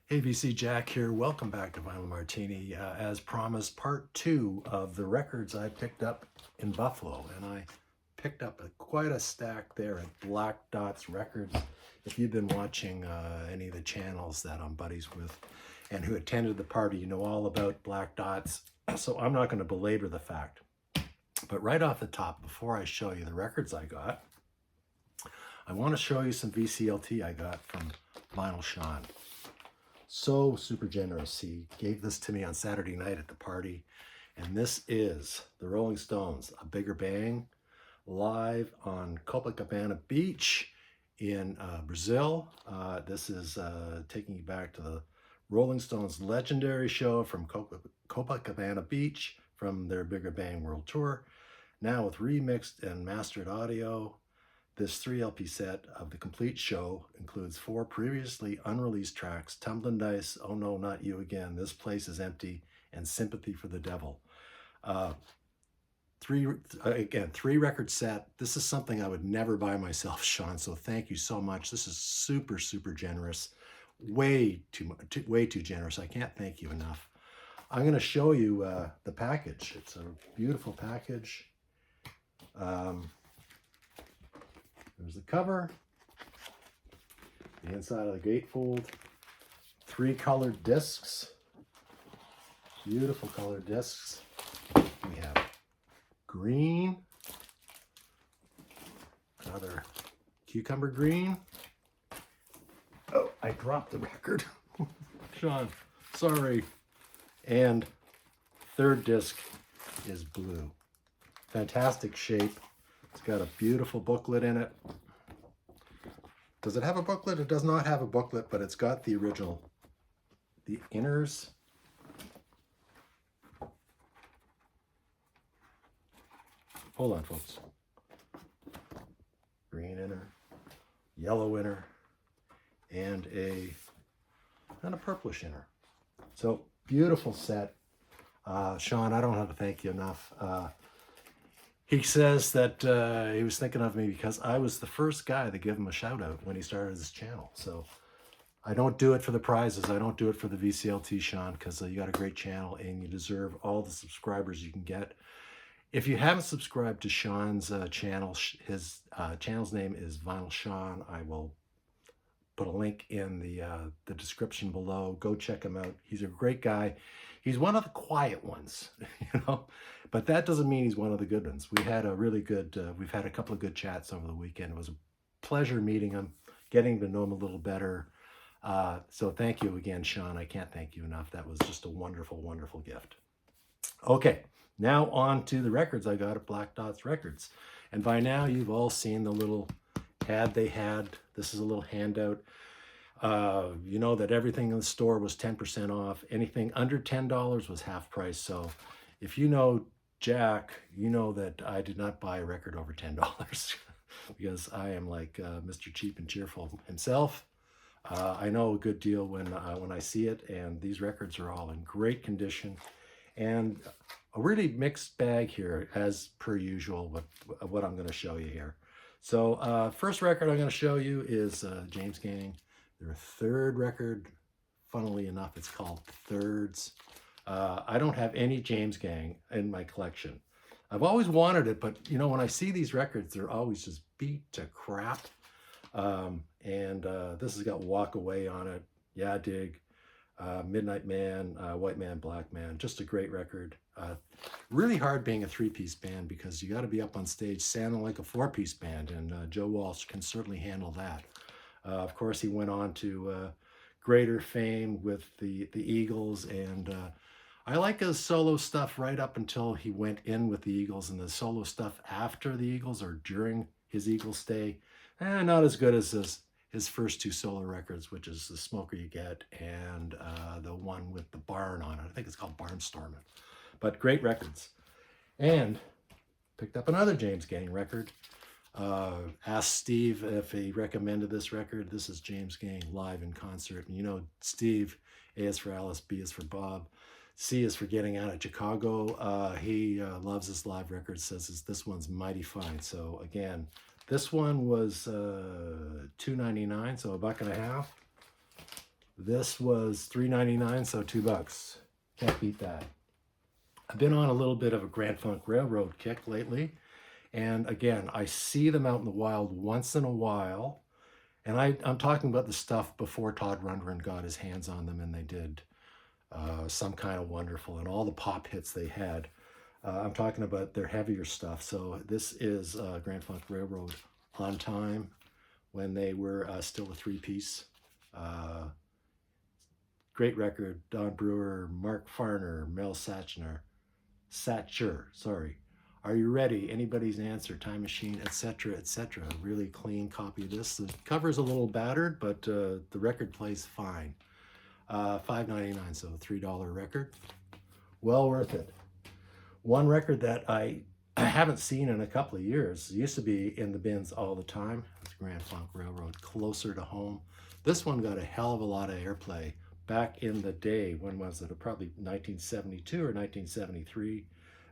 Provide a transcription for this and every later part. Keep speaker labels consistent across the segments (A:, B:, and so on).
A: Hey, VC Jack here. Welcome back to Vinyl Martini. As promised, part two of the records I picked up in Buffalo. And I picked up quite a stack there at Black Dots Records. If you've been watching any of the channels that I'm buddies with and who attended the party, you know all about Black Dots. So I'm not going to belabor the fact. But right off the top, before I show you the records I got, I want to show you some VCLT I got from Vinyl Sean. So super generous. He gave this to me on Saturday night at the party. And this is the Rolling Stones, A Bigger Bang, live on Copacabana Beach in Brazil. This is taking you back to the Rolling Stones legendary show from Copacabana Beach from their Bigger Bang World Tour. Now with remixed and mastered audio. This 3 LP set of the complete show includes 4 previously unreleased tracks: Tumbling Dice, Oh No, Not You Again, This Place Is Empty, and Sympathy for the Devil. Three record set. This is something I would never buy myself, Sean, so thank you so much. This is super, super generous. Way too generous. I can't thank you enough. I'm going to show you the package. It's a beautiful package. There's the cover, the inside of the gatefold, 3 colored discs, beautiful colored discs. We have green, another cucumber green. Oh, I dropped the record. Sean, sorry. And third disc is blue. Fantastic shape. It's got a beautiful booklet in it. Does it have a booklet? It does not have a booklet, but it's got the original. The inners. Hold on, folks. Green inner, yellow inner, and a purplish inner. So beautiful set. Sean, I don't have to thank you enough. He says that he was thinking of me because I was the first guy to give him a shout out when he started his channel. So I don't do it for the prizes. I don't do it for the VCLT, Sean, because you got a great channel and you deserve all the subscribers you can get. If you haven't subscribed to Sean's channel, his channel's name is Vinyl Sean. I will put a link in the description below. Go check him out. He's a great guy. He's one of the quiet ones, but that doesn't mean he's one of the good ones. We had a really good, we've had a couple of good chats over the weekend. It was a pleasure meeting him, getting to know him a little better. So thank you again, Sean. I can't thank you enough. That was just a wonderful, wonderful gift. Okay, now on to the records I got at Black Dots Records. And by now you've all seen the little ad they had. This is a little handout. You know that everything in the store was 10% off. Anything under $10 was half price. So if you know Jack, you know that I did not buy a record over $10 because I am like Mr. Cheap and Cheerful himself. I know a good deal when I see it, and these records are all in great condition and a really mixed bag here, as per usual, what I'm going to show you here. So first record I'm going to show you is James Gang. Their third record. Funnily enough, it's called Thirds. I don't have any James Gang in my collection. I've always wanted it, but you know, when I see these records, they're always just beat to crap. This has got Walk Away on it. Yeah, Dig. Midnight Man, White Man, Black Man. Just a great record. Really hard being a 3-piece band because you got to be up on stage sounding like a 4-piece band, and Joe Walsh can certainly handle that. Of course, he went on to greater fame with the Eagles, and I like his solo stuff right up until he went in with the Eagles, and the solo stuff after the Eagles or during his Eagles stay, not as good as his first 2 solo records, which is The Smoker You Get and the one with the barn on it. I think it's called Barnstormin'. But great records. And picked up another James Gang record. Asked Steve if he recommended this record. This is James Gang live in concert. And you know, Steve, A is for Alice, B is for Bob, C is for Getting Out of Chicago. He loves his live record, says this one's mighty fine. So again, this one was $2.99, so $1.50. This was $3.99, so $2. Can't beat that. I've been on a little bit of a Grand Funk Railroad kick lately. And again, I see them out in the wild once in a while. And I'm talking about the stuff before Todd Rundgren got his hands on them and they did Some Kind of Wonderful and all the pop hits they had. I'm talking about their heavier stuff. So this is Grand Funk Railroad On Time when they were still a three-piece. Great record. Don Brewer, Mark Farner, Mel Satcher, sorry. Are You Ready? Anybody's Answer, Time Machine, etc., etc. Really clean copy of this. The cover's a little battered, but the record plays fine. $5.99, so $3 record. Well worth it. One record that I haven't seen in a couple of years. It used to be in the bins all the time. It's Grand Funk Railroad, Closer to Home. This one got a hell of a lot of airplay back in the day. When was it? Probably 1972 or 1973.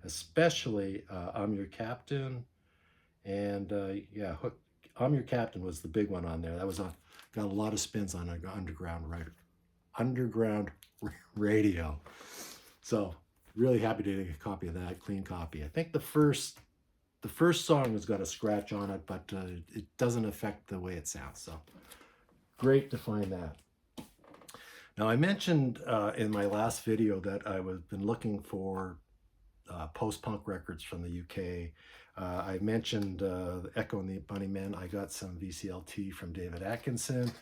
A: Especially I'm Your Captain, and yeah, I'm Your Captain was the big one on there. That was got a lot of spins on underground radio. So really happy to get a copy of that, clean copy. I think the first song has got a scratch on it, but it doesn't affect the way it sounds. So great to find that. Now I mentioned in my last video that I was been looking for post-punk records from the UK. I mentioned Echo and the Bunnymen. I got some VCLT from David Atkinson,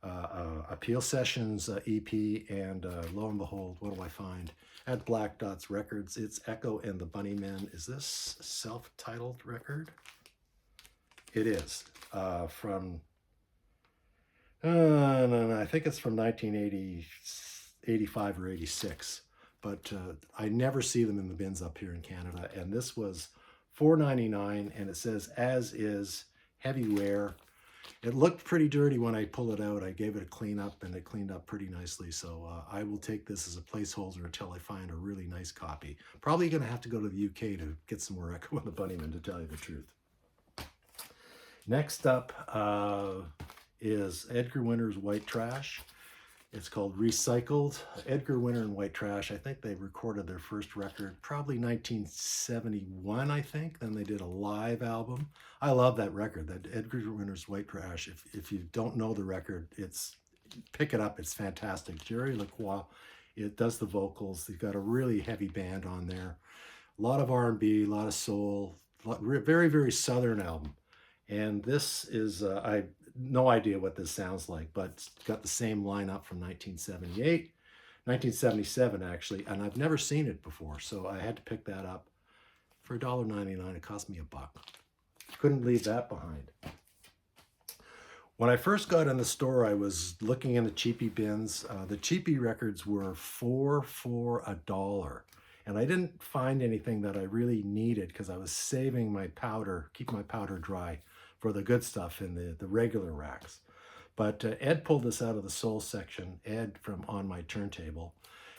A: Appeal Sessions EP, and lo and behold, what do I find? At Black Dots Records, it's Echo and the Bunnymen. Is this a self-titled record? It is. From, no, I think it's from 1985 or 86. But I never see them in the bins up here in Canada. And this was $4.99, and it says, as is, heavy wear. It looked pretty dirty when I pulled it out. I gave it a clean up, and it cleaned up pretty nicely. So I will take this as a placeholder until I find a really nice copy. Probably going to have to go to the UK to get some more Echo and the Bunnymen, to tell you the truth. Next up is Edgar Winter's White Trash. It's called Recycled. Edgar Winter and White Trash, I think they recorded their first record probably 1971, I think. Then they did a live album. I love that record, that Edgar Winter's White Trash. If you don't know the record, pick it up. It's fantastic. Jerry Lacroix, it does the vocals. They've got a really heavy band on there. A lot of R&B, a lot of soul, very, very Southern album. And this is, I no idea what this sounds like, but it's got the same lineup from 1978, 1977 actually, and I've never seen it before, so I had to pick that up for $1.99. It cost me $1. Couldn't leave that behind. When I first got in the store, I was looking in the cheapie bins. The cheapie records were $4 for $1. And I didn't find anything that I really needed because I was saving my powder, keep my powder dry for the good stuff in the regular racks. But Ed pulled this out of the soul section, Ed from On My Turntable.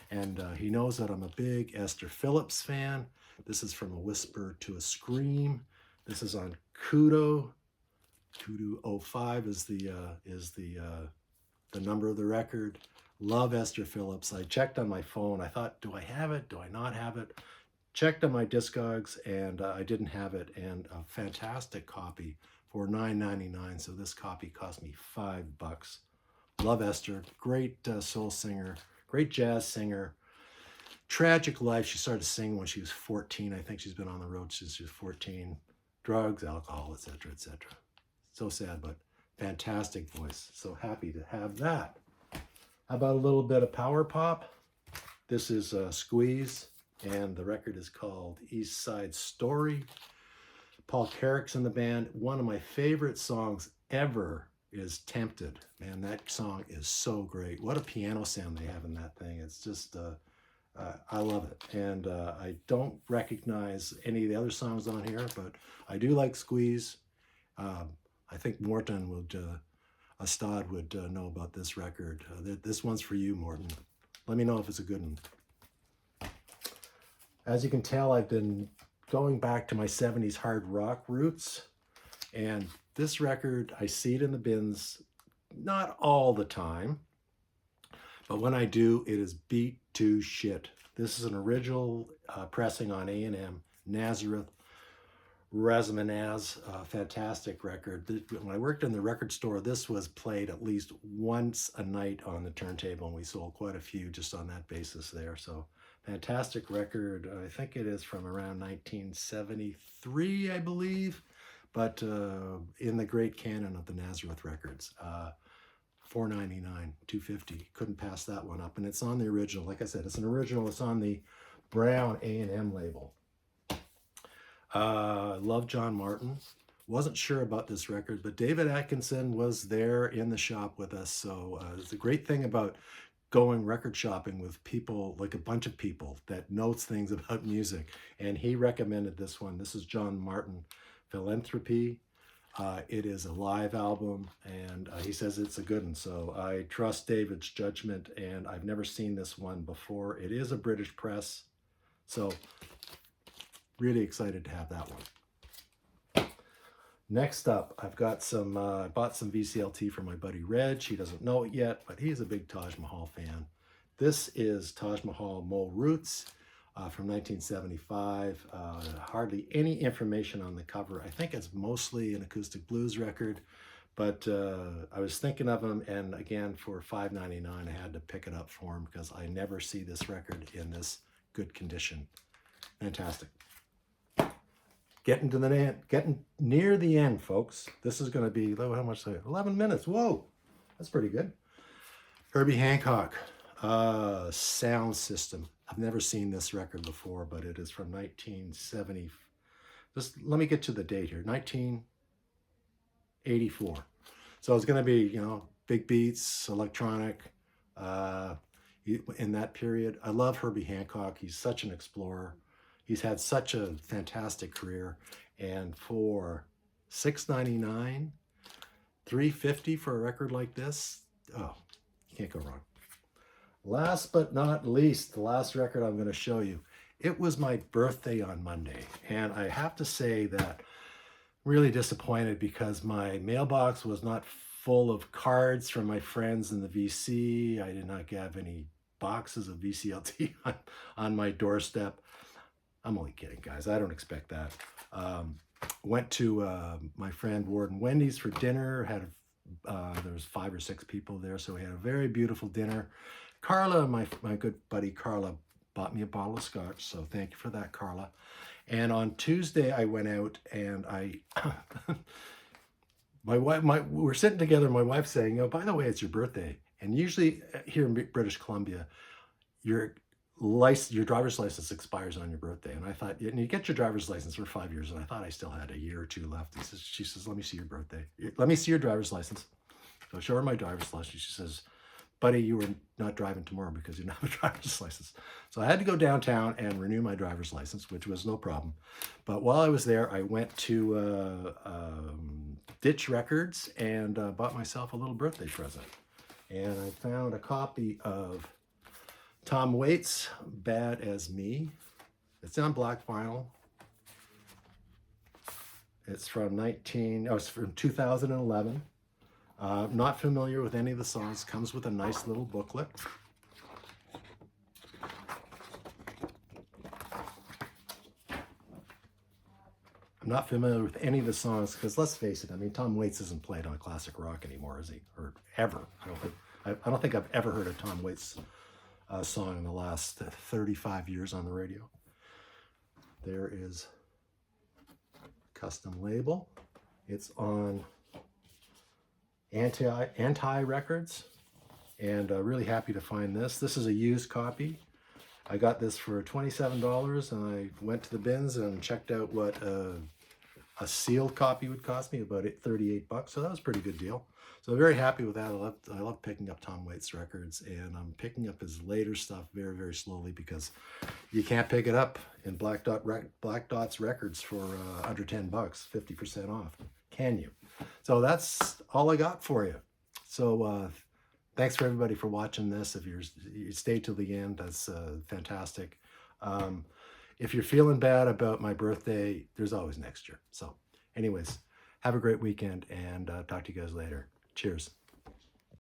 A: And he knows that I'm a big Esther Phillips fan. This is From a Whisper to a Scream. This is on Kudo. Kudo 05 is the number of the record. Love Esther Phillips. I checked on my phone. I thought, do I have it? Do I not have it? Checked on my Discogs, and I didn't have it. And a fantastic copy for $9.99. So this copy cost me $5. Love Esther. Great soul singer. Great jazz singer. Tragic life. She started singing when she was 14. I think she's been on the road since she was 14. Drugs, alcohol, etc., etc. So sad, but fantastic voice. So happy to have that. How about a little bit of power pop? This is Squeeze, and the record is called East Side Story. Paul Carrick's in the band. One of my favorite songs ever is Tempted. Man, that song is so great. What a piano sound they have in that thing. It's just, I love it. And I don't recognize any of the other songs on here, but I do like Squeeze. I think Morton would, Astad would know about this record. This one's for you, Morton. Let me know if it's a good one. As you can tell, I've been going back to my 70s hard rock roots. And this record, I see it in the bins, not all the time, But when I do, it is beat to shit. This is an original pressing on A&M, Nazareth, Razmanaz, fantastic record. When I worked in the record store, this was played at least once a night on the turntable, and we sold quite a few just on that basis there. So fantastic record. I think it is from around 1973, I believe, but in the great canon of the Nazareth records. $4.99, $2.50. Couldn't pass that one up. And it's on the original. Like I said, it's an original. It's on the brown A&M label. Love John Martin. Wasn't sure about this record, but David Atkinson was there in the shop with us. So it's a great thing about going record shopping with people, like a bunch of people that knows things about music. And he recommended this one. This is John Martin, Philanthropy. It is a live album, and he says it's a good one. So I trust David's judgment, and I've never seen this one before. It is a British press, so really excited to have that one. Next up, I've got some, I bought some VCLT for my buddy Reg. He doesn't know it yet, but he's a big Taj Mahal fan. This is Taj Mahal Mo Roots. From 1975, hardly any information on the cover. I think it's mostly an acoustic blues record, but I was thinking of him, and again, for $5.99, I had to pick it up for him because I never see this record in this good condition. Fantastic. Getting to the end, getting near the end, folks. This is going to be, how much? 11 minutes. Whoa, that's pretty good. Herbie Hancock, Sound System. I've never seen this record before, but it is from 1970. Just let me get to the date here, 1984. So it's going to be, you know, big beats, electronic, in that period. I love Herbie Hancock. He's such an explorer. He's had such a fantastic career. And for $6.99, $3.50 for a record like this, oh, you can't go wrong. Last but not least, the last record I'm going to show you. It was my birthday on Monday, and I have to say that I'm really disappointed because my mailbox was not full of cards from my friends in the VC. I did not have any boxes of VCLT on my doorstep. I'm only kidding, guys. I don't expect that. Went to my friend Warden Wendy's for dinner. There was 5 or 6 people there, so we had a very beautiful dinner. Carla, my good buddy Carla, bought me a bottle of scotch, so thank you for that, Carla. And on Tuesday, I went out and we're sitting together, my wife's saying, oh, by the way, it's your birthday. And usually here in British Columbia, your driver's license expires on your birthday. And I thought, and you get your driver's license for 5 years, and I thought I still had a year or 2 left. She says, let me see your birthday. Let me see your driver's license. So I show her my driver's license. She says, buddy, you were not driving tomorrow because you don't have a driver's license. So I had to go downtown and renew my driver's license, which was no problem. But while I was there, I went to Ditch Records and bought myself a little birthday present. And I found a copy of Tom Waits' Bad As Me. It's on black vinyl. It's from 2011. Not familiar with any of the songs. Comes with a nice little booklet. I'm not familiar with any of the songs because let's face it, I mean, Tom Waits isn't played on classic rock anymore, is he? Or ever. I don't think I've ever heard a Tom Waits song in the last 35 years on the radio. There is a custom label. It's on Anti Records, and really happy to find this. This is a used copy. I got this for $27, and I went to the bins and checked out what a sealed copy would cost me, about $38. So that was a pretty good deal. So very happy with that. I love picking up Tom Waits records, and I'm picking up his later stuff very, very slowly because you can't pick it up in Black Dot's records for under $10, 50% off. Can you? So that's all I got for you. So thanks for everybody for watching this. If you stayed till the end, that's fantastic. If you're feeling bad about my birthday, there's always next year. So anyways, have a great weekend, and talk to you guys later. Cheers.